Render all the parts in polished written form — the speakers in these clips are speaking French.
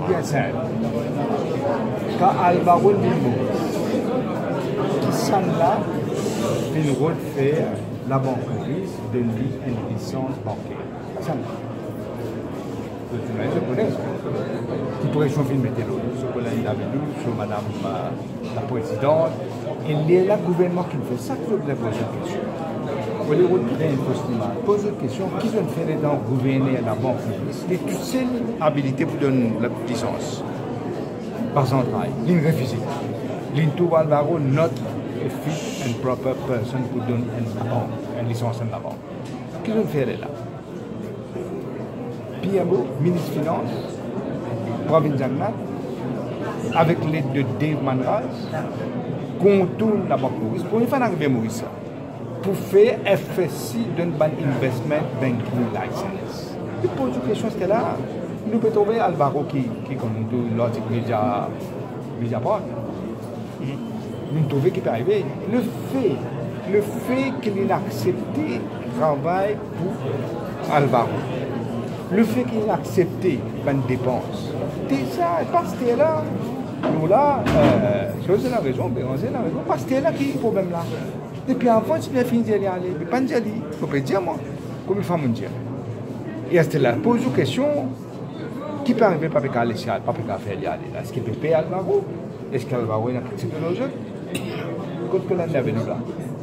bien simple. Quand Alvaro Limbo, qui s'en là, il refait la banque de une licence bancaire. Ça je connais. Qui pourrait chauffer une météo, sur Colin Davidou, sur Madame la Présidente. Il y a le gouvernement qui fait ça que je voudrais poser une question. Vous voulez retirer une poser une question. Qui doit faire dans gouverner la banque publique? C'est toute seule habilité pour donner la licence. Par centrale, il refuse. L'Intou Alvaro, not a fit and proper person pour donner une licence à la banque. Qui doit faire là? Piabo, ministre des Finances, Province Jagnat, avec l'aide de Dave Manraz, contourne la banque Maurice. Pour une fois d'arriver à Maurice, pour faire FSI d'un investment banking license. Il pose une question, est-ce que là, nous pouvons trouver Alvaro qui comme l'article Mediapart. Nous trouvons qu'il peut arriver. Le fait qu'il a accepté travail pour Alvaro. Le fait qu'il a accepté une dépense, déjà, parce que là, nous là, c'est la raison, parce que là qui est le problème là. Depuis avant, tu viens finir d'y aller, mais pas d'y aller, il faut pas dire moi, comme il faut me dire. Et à ce là, pose une question, qui peut arriver par le ciel, par le faire y aller là? Est-ce qu'il peut payer Alvaro? Est-ce qu'Alvaro a accepté nos jeux? Quand que l'on avait nous là,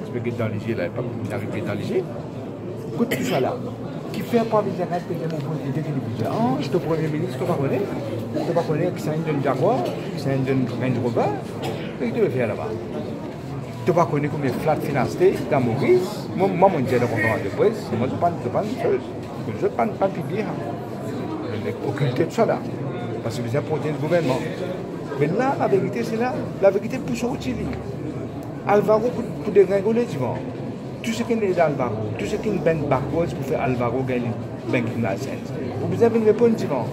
je peux dans les yeux là, pas arriver dans les yeux. Quand tout ça là. Qui fait pas avec la payer mon point de télévision. Ah, je te Premier ministre, tu ne pas connaître que c'est un Jaguar, que c'est un Range Rover, et tu le fais là-bas. Tu ne pas connaître combien de flat financiers dans Maurice. Moi, mon Dieu, de conférence de presse, moi, je ne parle pas de choses. Je ne parle pas de publier. Je vais occulter tout ça là. Parce que c'est important le gouvernement. Mais là, la vérité, c'est là. La vérité, pour sortir. Alvaro, pour dégringoler, tu vois. Tout ce qui est d'Alvaro, tout ce qui est une banque backwards pour faire Alvaro gagner une banking license. Vous avez une réponse différente.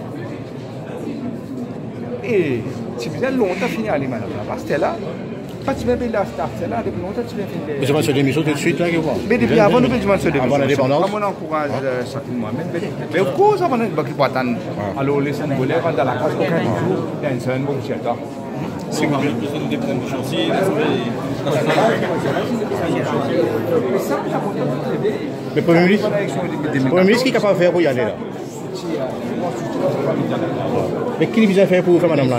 Et si vous avez longtemps fini à aller madame, parce que là, pas tu vas payer la start, c'est là, depuis longtemps tu vas finir. Mais je vais se démission tout de suite là, que voir. Mais depuis avant, nous devons se démission. Avant l'indépendance. Comme on encourage chacun moi-même. Mais of course, avant nous devons pas attendre. Alors les Sénégalais rentrent dans la classe aucun jour, il y a un seul bon chef. C'est quand même besoin de déprendre du chantier. Mais Premier ministre qui est capable de faire pour y aller là? Mais qui est bien faire pour faire madame là?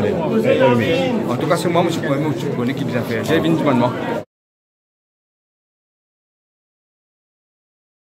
En tout cas, c'est moi, monsieur le Premier ministre, qui est bien faire. J'ai vu une demande.